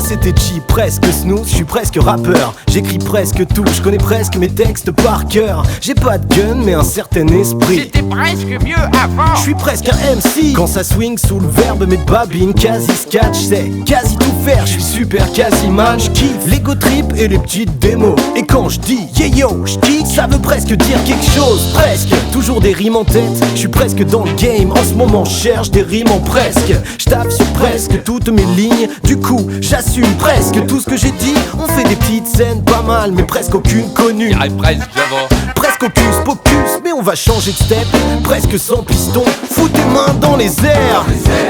c'était G, presque snooze, je suis presque rappeur. J'écris presque tout, je connais presque mes textes par cœur. J'ai pas de gun mais un certain esprit. C'était presque mieux avant. Je suis presque un MC. Quand ça swing sous le verbe mes babines, quasi sketch, c'est quasi tout faire. Je suis super quasi man, j'kiffe l'ego trip et les petites démos. Et quand je dis yeah yo, j'kick, ça veut presque dire quelque chose. Presque, toujours des rimes en tête. Je suis presque dans le game, en ce moment je cherche des rimes en presque. Je tape sur presque toutes mes lignes. Du coup j'assume presque tout ce que j'ai dit. On fait des petites scènes pas mal mais presque aucune connue. Presque avant. Presque hocus pocus, mais on va changer de step. Presque sans piston, fous tes mains dans les airs.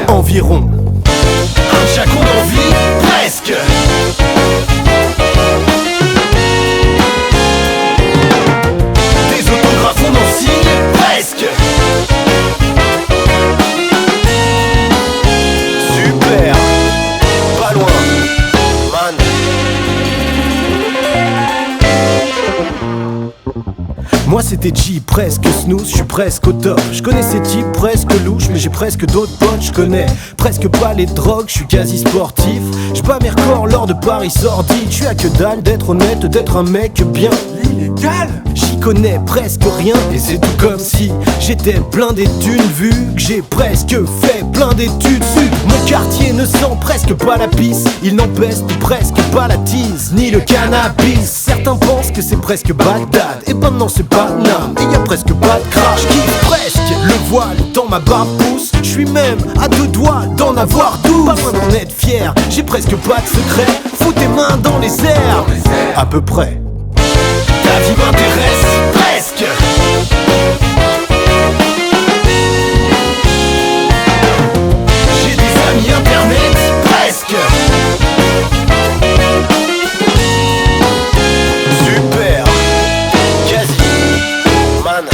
Environ un chacun d'envie, presque. Des autographes on en signe, presque. Super, pas loin, man. Moi c'était G, presque snooze, je suis presque au top. Je connais ces types presque louches, mais j'ai presque d'autres potes. Je connais presque pas les drogues, je suis quasi sportif. J'suis pas mes records lors de Paris sordide. Je suis à que dalle d'être honnête, d'être un mec bien. L'illégal, j'y connais presque rien. Et c'est tout comme si j'étais plein d'études. Vu que j'ai presque fait plein d'études. Mon quartier ne sent presque pas la pisse. Il n'empeste presque pas la tease, ni le cannabis. Certains pensent que c'est presque Bagdad. Et ben non c'est pas l'âme, et y'a presque pas de crash. J'kiffe presque le voile dans ma barbe pousse. J'suis même à deux doigts d'en avoir 12. Pas loin d'en être fier, j'ai presque pas de secret. Fous tes mains dans les airs, à peu près. Ta vie m'intéresse, presque. J'ai des amis internet, presque. Super, quasi, man.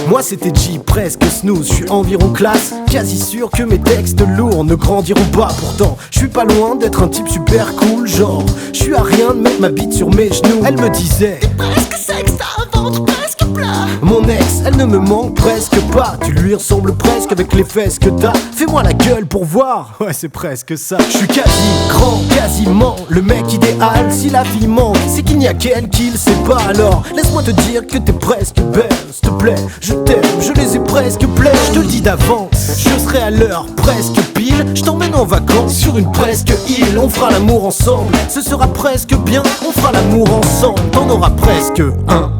Moi c'était G, presque snooze, je suis environ classe. Quasi sûr que mes textes lourds ne grandiront pas. Pourtant, je suis pas loin d'être un type super cool. Genre, je suis à rien de mettre ma bite sur mes genoux. Elle me disait t'es presque sexe, t'as un ventre presque plat. Mon ex, elle ne me manque presque pas. Tu lui ressembles presque avec les fesses que t'as. Fais-moi la gueule pour voir, ouais c'est presque ça. Je suis quasi grand, quasiment le mec idéal. Si la vie manque, c'est qu'il n'y a qu'elle qui le sait pas. Alors, laisse-moi te dire que t'es presque belle. S'il te plaît, je t'aime, je les ai presque pleins. Je te le dis d'avance, je serai à l'heure presque pile. Je t'emmène en vacances sur une presque île. On fera l'amour ensemble, ce sera presque bien. On fera l'amour ensemble, t'en auras presque un.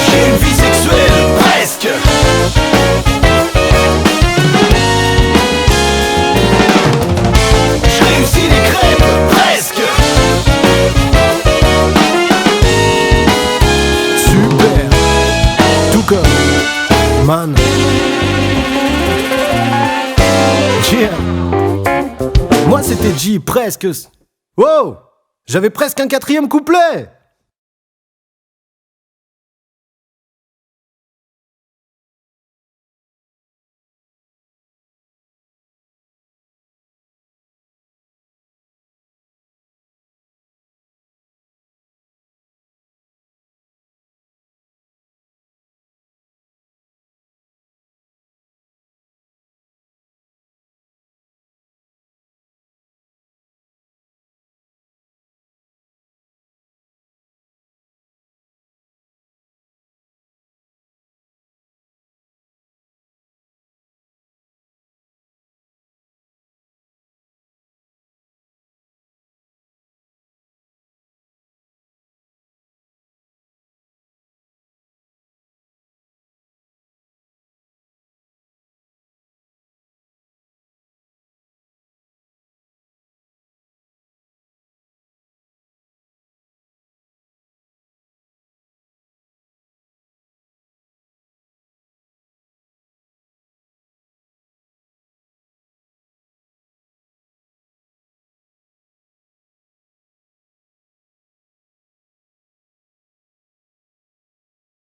J'ai une vie sexuelle, presque. Je réussis les crêpes, presque. Super, tout comme man. Yeah. Moi c'était G, presque. Wow, j'avais presque un quatrième couplet.